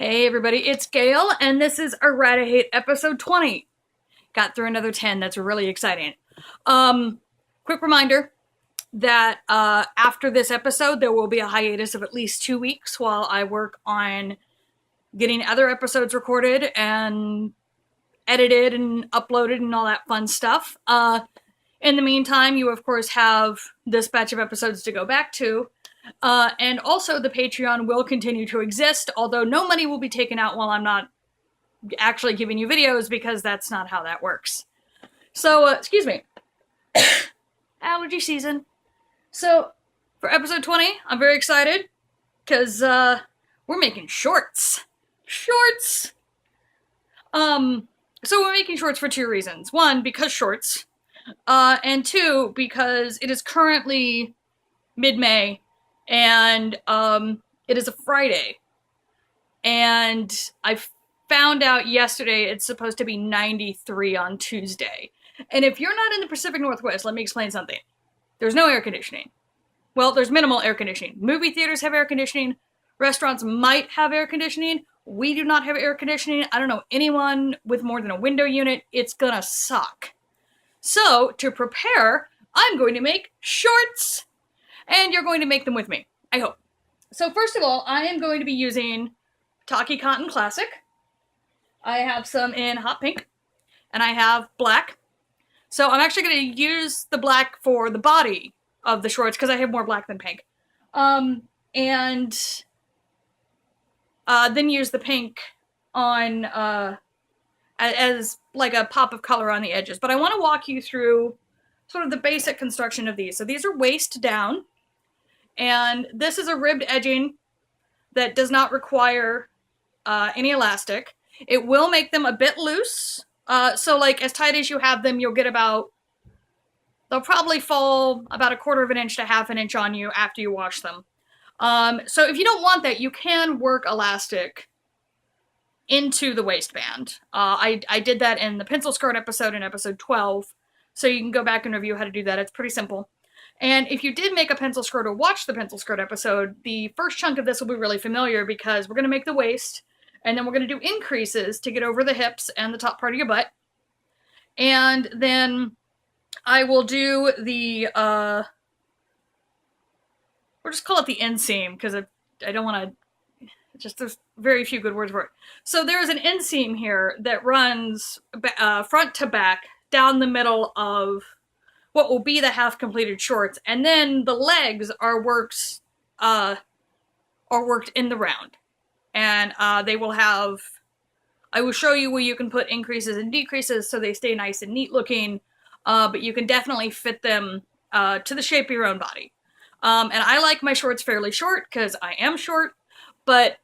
Hey everybody, it's Gail, and this is Errata-Hate episode 20. Got through another 10, that's really exciting. Quick reminder that after this episode, there will be a hiatus of at least 2 weeks while I work on getting other episodes recorded and edited and uploaded and all that fun stuff. In the meantime, you of course have this batch of episodes to go back to. And also the Patreon will continue to exist, although no money will be taken out while I'm not actually giving you videos, because that's not how that works. So, excuse me. Allergy season. So, for episode 20, I'm very excited, because, we're making shorts. Shorts! So we're making shorts for 2 reasons. 1, because shorts. And 2, because it is currently mid-May, and it is a Friday, and I found out yesterday it's supposed to be 93 on Tuesday. And if you're not in the Pacific Northwest, let me explain something. There's no air conditioning. Well, there's minimal air conditioning. Movie theaters have air conditioning. Restaurants might have air conditioning. We do not have air conditioning. I don't know anyone with more than a window unit. It's gonna suck. So, to prepare, I'm going to make shorts! And you're going to make them with me, I hope. So first of all, I am going to be using Taki Cotton Classic. I have some in hot pink, and I have black. So I'm actually going to use the black for the body of the shorts, because I have more black than pink. And then use the pink on, as like a pop of color on the edges. But I want to walk you through sort of the basic construction of these. So these are waist down. And this is a ribbed edging that does not require any elastic. It will make them a bit loose. So like as tight as you have them, you'll get about, they'll probably fall about 1/4 inch to 1/2 inch on you after you wash them. So if you don't want that, you can work elastic into the waistband. I did that in the pencil skirt episode in episode 12. So you can go back and review how to do that. It's pretty simple. And if you did make a pencil skirt or watch the pencil skirt episode, the first chunk of this will be really familiar, because we're going to make the waist, and then we're going to do increases to get over the hips and the top part of your butt. And then I will do the, we'll just call it the inseam, because I don't want to, just there's very few good words for it. So there's an inseam here that runs front to back down the middle of what will be the half-completed shorts, and then the legs are worked in the round. And they will have, I will show you where you can put increases and decreases so they stay nice and neat looking, but you can definitely fit them to the shape of your own body. And I like my shorts fairly short, because I am short, but,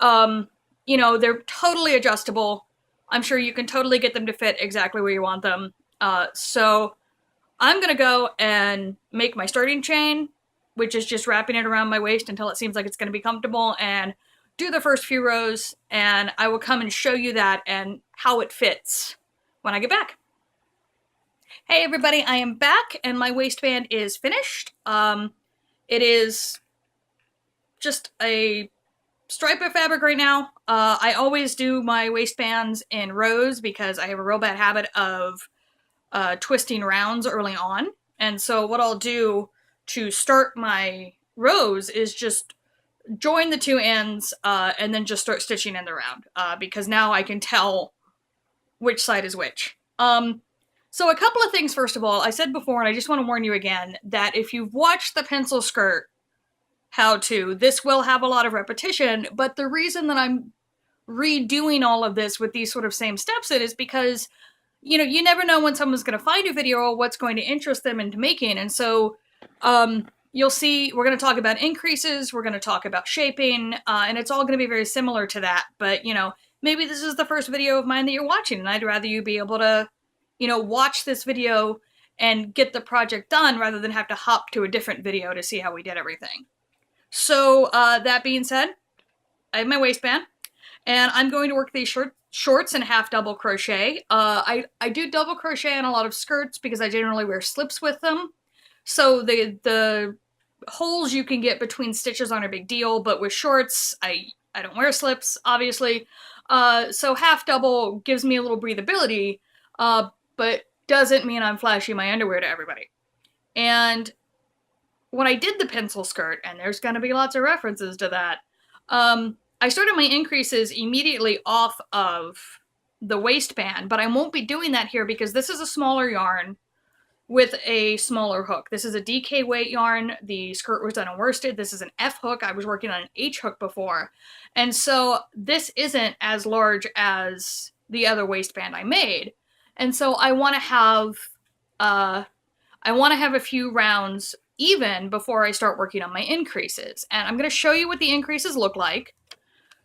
you know, they're totally adjustable. I'm sure you can totally get them to fit exactly where you want them. So I'm going to go and make my starting chain, which is just wrapping it around my waist until it seems like it's going to be comfortable, and do the first few rows, and I will come and show you that and how it fits when I get back. Hey everybody, I am back, and my waistband is finished. It is just a stripe of fabric right now. I always do my waistbands in rows, because I have a real bad habit of twisting rounds early on. And so what I'll do to start my rows is just join the 2 ends and then just start stitching in the round, because now I can tell which side is which. So a couple of things. First of all, I said before, and I just want to warn you again, that if you've watched the pencil skirt how-to, this will have a lot of repetition, but the reason that I'm redoing all of this with these sort of same steps in is because, you know, you never know when someone's going to find a video or what's going to interest them into making. And so you'll see we're going to talk about increases, we're going to talk about shaping, and it's all going to be very similar to that. But, you know, maybe this is the first video of mine that you're watching, and I'd rather you be able to, you know, watch this video and get the project done rather than have to hop to a different video to see how we did everything. So that being said, I have my waistband, and I'm going to work these shorts in half double crochet. I do double crochet on a lot of skirts because I generally wear slips with them. So the holes you can get between stitches aren't a big deal, but with shorts, I I don't wear slips, obviously. So half double gives me a little breathability, but doesn't mean I'm flashing my underwear to everybody. And when I did the pencil skirt, and there's gonna be lots of references to that, I started my increases immediately off of the waistband, but I won't be doing that here because this is a smaller yarn with a smaller hook. This is a DK weight yarn. The skirt was done in worsted. This is an F hook. I was working on an H hook before. And so this isn't as large as the other waistband I made. And so I want to have a few rounds even before I start working on my increases. And I'm going to show you what the increases look like.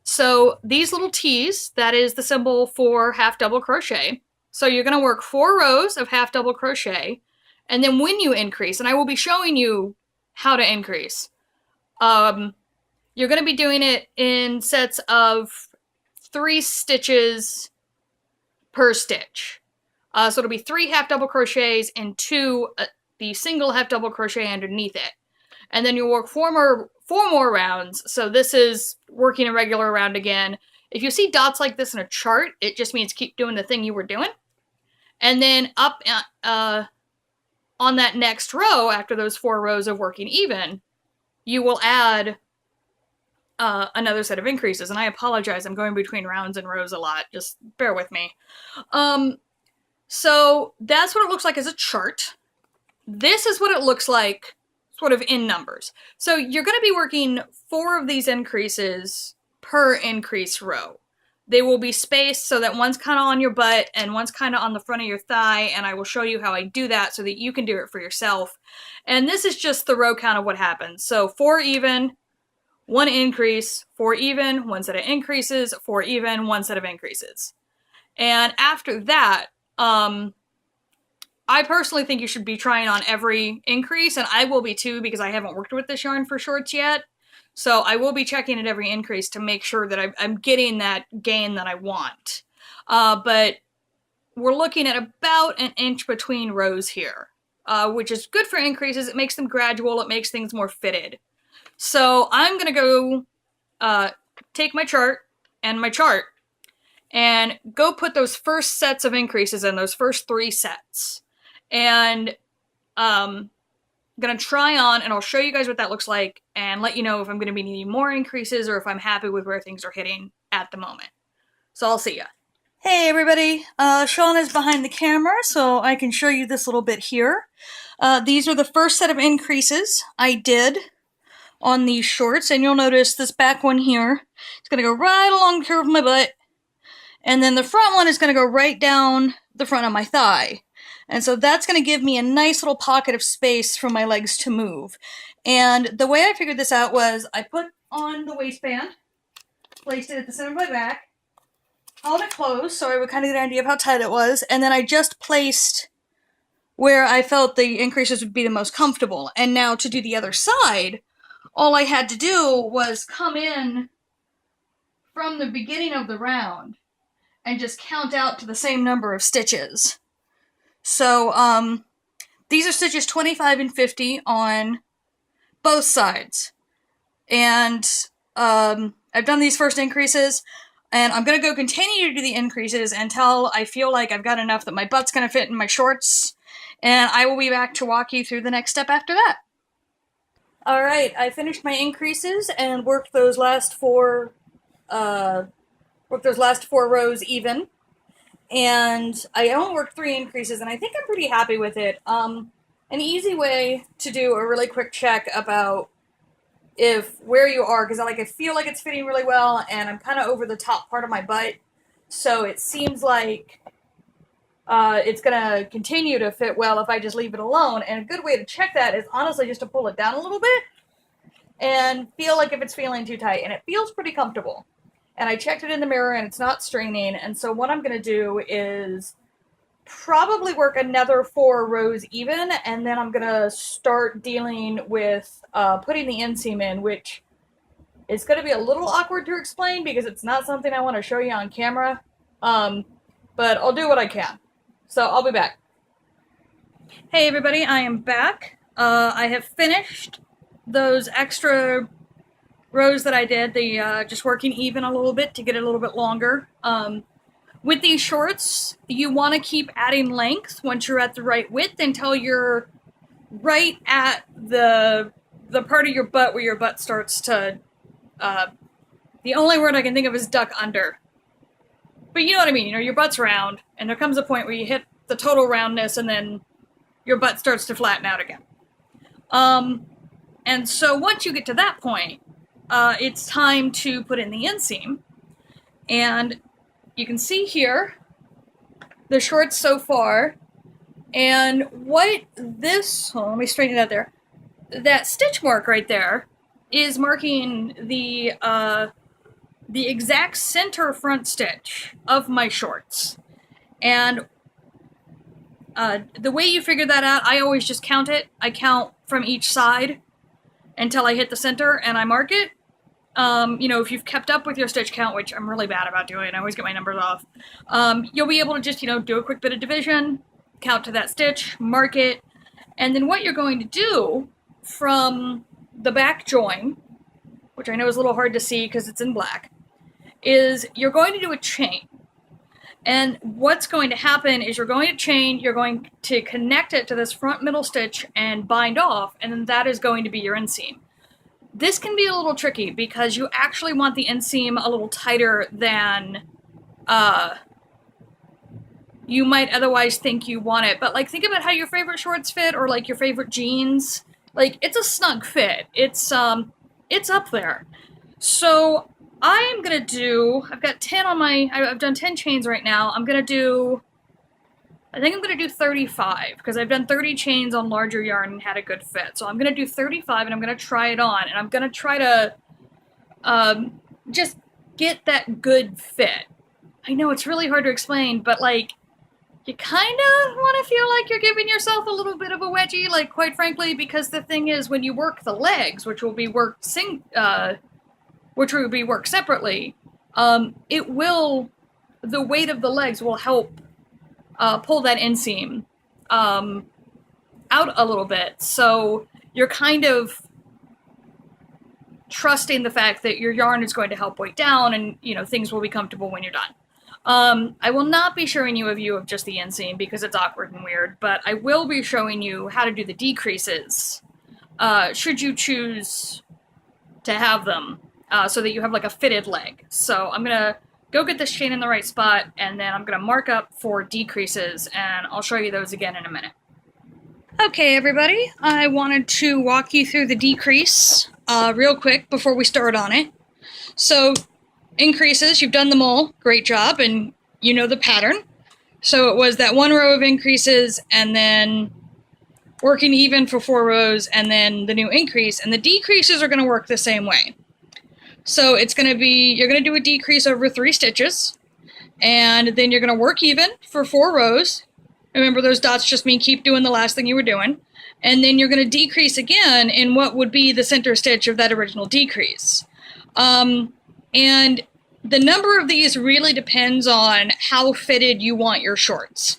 So these little T's, that is the symbol for half double crochet. So you're going to work 4 rows of half double crochet, and then when you increase, and I will be showing you how to increase, you're going to be doing it in sets of 3 stitches per stitch. So it'll be 3 half double crochets and 2 the single half double crochet underneath it. And then you'll work 4 more rounds. So this is working a regular round again. If you see dots like this in a chart, it just means keep doing the thing you were doing. And then up on that next row, after those 4 rows of working even, you will add another set of increases. And I apologize, I'm going between rounds and rows a lot. Just bear with me. So that's what it looks like as a chart. This is what it looks like sort of in numbers. So you're going to be working 4 of these increases per increase row. They will be spaced so that one's kind of on your butt and one's kind of on the front of your thigh, and I will show you how I do that so that you can do it for yourself. And this is just the row count of what happens. So 4 even, 1 increase, 4 even, 1 set of increases, 4 even, 1 set of increases. And after that, I personally think you should be trying on every increase, and I will be too because I haven't worked with this yarn for shorts yet. So I will be checking at every increase to make sure that I'm getting that gain that I want. But we're looking at about 1 inch between rows here, which is good for increases. It makes them gradual. It makes things more fitted. So I'm going to go take my chart and go put those first sets of increases in, those first 3 sets. And I'm going to try on, and I'll show you guys what that looks like and let you know if I'm going to be needing more increases or if I'm happy with where things are hitting at the moment. So I'll see ya. Hey everybody, Sean is behind the camera so I can show you this little bit here. These are the first set of increases I did on these shorts, and you'll notice this back one here. It's going to go right along the curve of my butt, and then the front one is going to go right down the front of my thigh. And so that's going to give me a nice little pocket of space for my legs to move. And the way I figured this out was I put on the waistband, placed it at the center of my back, held it closed so I would kind of get an idea of how tight it was, and then I just placed where I felt the increases would be the most comfortable. And now to do the other side, all I had to do was come in from the beginning of the round and just count out to the same number of stitches. So, these are stitches 25 and 50 on both sides. And, I've done these first increases, and I'm going to go continue to do the increases until I feel like I've got enough that my butt's going to fit in my shorts, and I will be back to walk you through the next step after that. Alright, I finished my increases and worked those last 4 rows even. And I only worked 3 increases, and I think I'm pretty happy with it. An easy way to do a really quick check about where you are, because I feel like it's fitting really well, and I'm kind of over the top part of my butt, so it seems like it's going to continue to fit well if I just leave it alone. And a good way to check that is honestly just to pull it down a little bit and feel like if it's feeling too tight, and it feels pretty comfortable. And I checked it in the mirror and it's not straining, and so what I'm going to do is probably work another 4 rows even, and then I'm going to start dealing with putting the inseam in, which is going to be a little awkward to explain because it's not something I want to show you on camera, but I'll do what I can. So I'll be back. Hey everybody, I am back. I have finished those extra rows that I did, just working even a little bit to get it a little bit longer. With these shorts, you want to keep adding length once you're at the right width until you're right at the part of your butt where your butt starts to, the only word I can think of is duck under. But you know what I mean, you know, your butt's round, and there comes a point where you hit the total roundness and then your butt starts to flatten out again. And so once you get to that point, it's time to put in the inseam. And you can see here the shorts so far, and what this, let me straighten it out there. That stitch mark right there is marking the exact center front stitch of my shorts. And the way you figure that out, I always just count it. I count from each side until I hit the center and I mark it. You know, if you've kept up with your stitch count, which I'm really bad about doing, I always get my numbers off, you'll be able to just, you know, do a quick bit of division, count to that stitch, mark it, and then what you're going to do from the back join, which I know is a little hard to see because it's in black, is you're going to do a chain. And what's going to happen is you're going to chain, you're going to connect it to this front middle stitch and bind off, and then that is going to be your inseam. This can be a little tricky because you actually want the inseam a little tighter than you might otherwise think you want it. But like, think about how your favorite shorts fit, or like your favorite jeans. Like, it's a snug fit. It's up there. So I am gonna do, I've got 10 on my, I've done 10 chains right now. I'm gonna do, I think I'm gonna do 35 because I've done 30 chains on larger yarn and had a good fit. So I'm gonna do 35 and I'm gonna try it on, and I'm gonna try to just get that good fit. I know it's really hard to explain, but like, you kind of want to feel like you're giving yourself a little bit of a wedgie, like, quite frankly, because the thing is, when you work the legs, which will be worked separately, it will, the weight of the legs will help pull that inseam out a little bit. So you're kind of trusting the fact that your yarn is going to help weight down, and, you know, things will be comfortable when you're done. I will not be showing you a view of just the inseam because it's awkward and weird, but I will be showing you how to do the decreases, should you choose to have them, so that you have like a fitted leg. So I'm gonna go get this chain in the right spot, and then I'm gonna mark up for decreases, and I'll show you those again in a minute. Okay, everybody, I wanted to walk you through the decrease real quick before we start on it. So increases, you've done them all, great job, and you know the pattern. So it was that one row of increases, and then working even for 4 rows, and then the new increase, and the decreases are going to work the same way. So it's going to be, you're going to do a decrease over 3 stitches, and then you're going to work even for 4 rows. Remember, those dots just mean keep doing the last thing you were doing. And then you're going to decrease again in what would be the center stitch of that original decrease. And the number of these really depends on how fitted you want your shorts.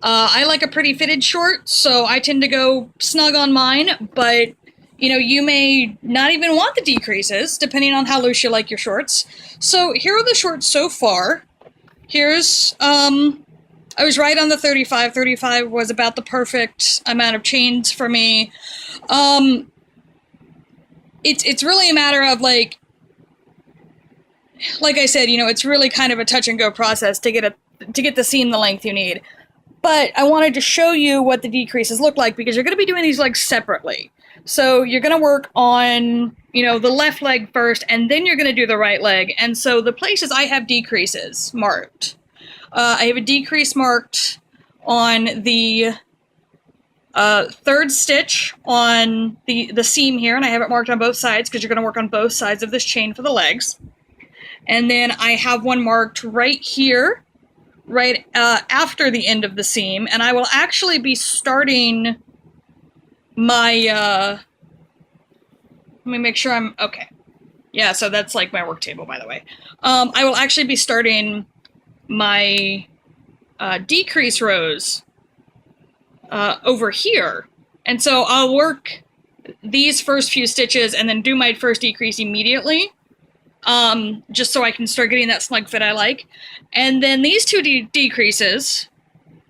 I like a pretty fitted short, so I tend to go snug on mine, but you know, you may not even want the decreases, depending on how loose you like your shorts. So here are the shorts so far. Here's, I was right on the 35. 35 was about the perfect amount of chains for me. It's really a matter of like I said, you know, it's really kind of a touch and go process to get the seam the length you need. But I wanted to show you what the decreases look like, because you're going to be doing these legs separately. So you're going to work on, you know, the left leg first, and then you're going to do the right leg. And so the places I have decreases marked, I have a decrease marked on the 3rd stitch on the seam here, and I have it marked on both sides because you're going to work on both sides of this chain for the legs. And then I have one marked right here, right after the end of the seam, and I will actually be starting my, let me make sure I'm, okay. Yeah, so that's like my work table, by the way. I will actually be starting my decrease rows over here. And so I'll work these first few stitches and then do my first decrease immediately, just so I can start getting that snug fit I like. And then these two decreases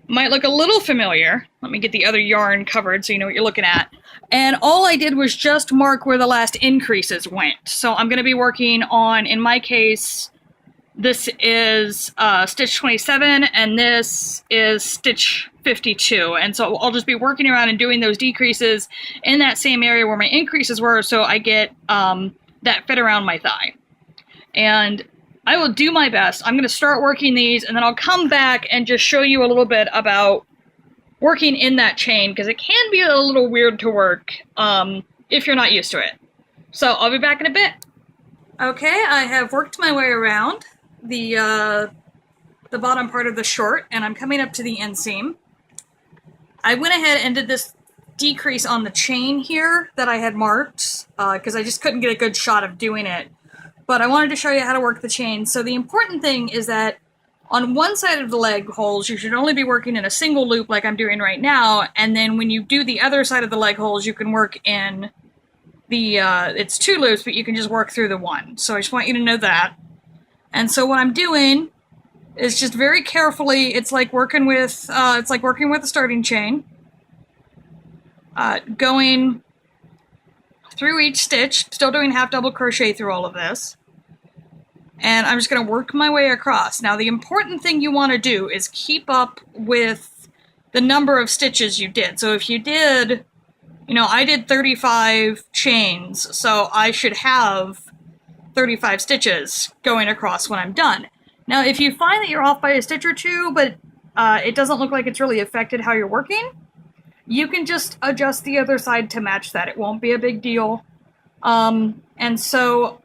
might look a little familiar. Let me get the other yarn covered so you know what you're looking at. And all I did was just mark where the last increases went. So I'm going to be working on, in my case, this is stitch 27 and this is stitch 52. And so I'll just be working around and doing those decreases in that same area where my increases were, so I get that fit around my thigh. And I will do my best. I'm going to start working these, and then I'll come back and just show you a little bit about working in that chain, because it can be a little weird to work if you're not used to it. So I'll be back in a bit. Okay, I have worked my way around the bottom part of the short, and I'm coming up to the inseam. I went ahead and did this decrease on the chain here that I had marked, because I just couldn't get a good shot of doing it. But I wanted to show you how to work the chain. So the important thing is that on one side of the leg holes, you should only be working in a single loop like I'm doing right now, and then when you do the other side of the leg holes, you can work in the, it's 2 loops, but you can just work through the one. So I just want you to know that. And so what I'm doing is just very carefully, it's like working with a starting chain, going through each stitch, still doing half double crochet through all of this. And I'm just going to work my way across. Now, the important thing you want to do is keep up with the number of stitches you did. So if you did, you know, I did 35 chains, so I should have 35 stitches going across when I'm done. Now, if you find that you're off by a stitch or two, but it doesn't look like it's really affected how you're working, you can just adjust the other side to match that. It won't be a big deal. And so,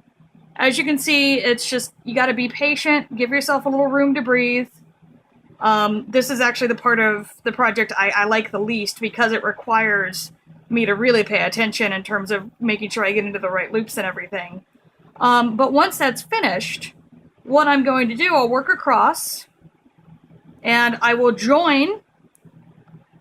as you can see, it's just, you gotta be patient, give yourself a little room to breathe. This is actually the part of the project I like the least, because it requires me to really pay attention in terms of making sure I get into the right loops and everything. But once that's finished, what I'm going to do, I'll work across, and I will join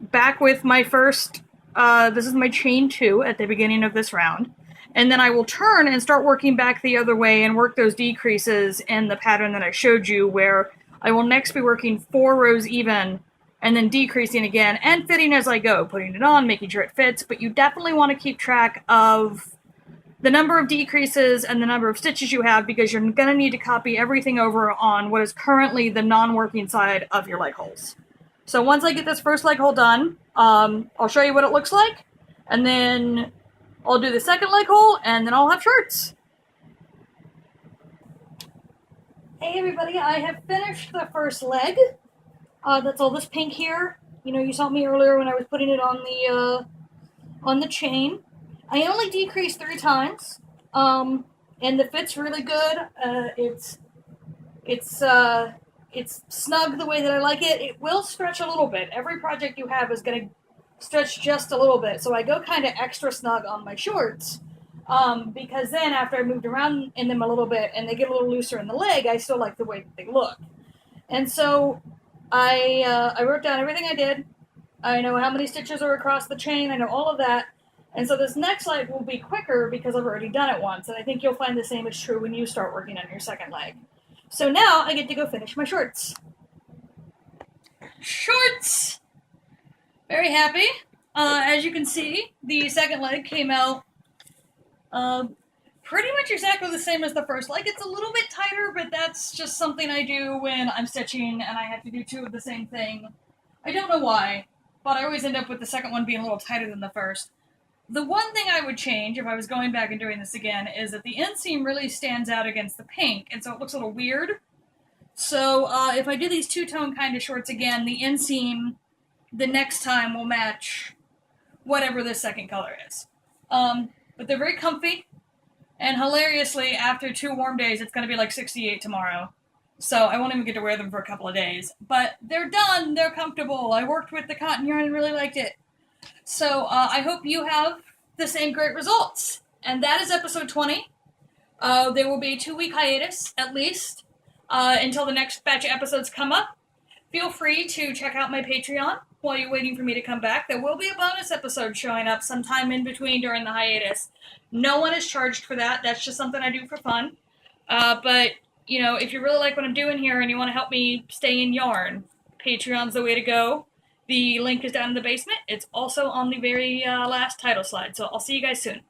back with my first, this is my chain 2 at the beginning of this round. And then I will turn and start working back the other way and work those decreases in the pattern that I showed you, where I will next be working 4 rows even and then decreasing again and fitting as I go, putting it on, making sure it fits. But you definitely want to keep track of the number of decreases and the number of stitches you have, because you're going to need to copy everything over on what is currently the non-working side of your leg holes. So once I get this first leg hole done, I'll show you what it looks like, and then I'll do the second leg hole, and then I'll have shorts. Hey everybody, I have finished the first leg. That's all this pink here. You know, you saw me earlier when I was putting it on the chain. I only decreased 3 times, and the fit's really good. It's snug the way that I like it. It will stretch a little bit. Every project you have is going to stretch just a little bit, so I go kind of extra snug on my shorts, because then after I moved around in them a little bit and they get a little looser in the leg, I still like the way that they look. And so I wrote down everything I did. I know how many stitches are across the chain. I know all of that. And so this next leg will be quicker because I've already done it once, and I think you'll find the same is true when you start working on your second leg. So now I get to go finish my shorts. Shorts! Very happy. As you can see, the second leg came out pretty much exactly the same as the first leg. It's a little bit tighter, but that's just something I do when I'm stitching and I have to do 2 of the same thing. I don't know why, but I always end up with the second one being a little tighter than the first. The one thing I would change if I was going back and doing this again is that the inseam really stands out against the pink, and so it looks a little weird. So if I do these 2-tone kind of shorts again, the inseam the next time will match whatever the second color is. But they're very comfy, and hilariously, after 2 warm days, it's going to be like 68 tomorrow. So I won't even get to wear them for a couple of days. But they're done, they're comfortable. I worked with the cotton yarn and really liked it. So I hope you have the same great results. And that is episode 20. There will be a 2-week hiatus, at least, until the next batch of episodes come up. Feel free to check out my Patreon. while you're waiting for me to come back. There will be a bonus episode showing up sometime in between during the hiatus. No one is charged for that. That's just something I do for fun. But, you know, if you really like what I'm doing here and you want to help me stay in yarn, Patreon's the way to go. The link is down in the basement. It's also on the very last title slide. So I'll see you guys soon.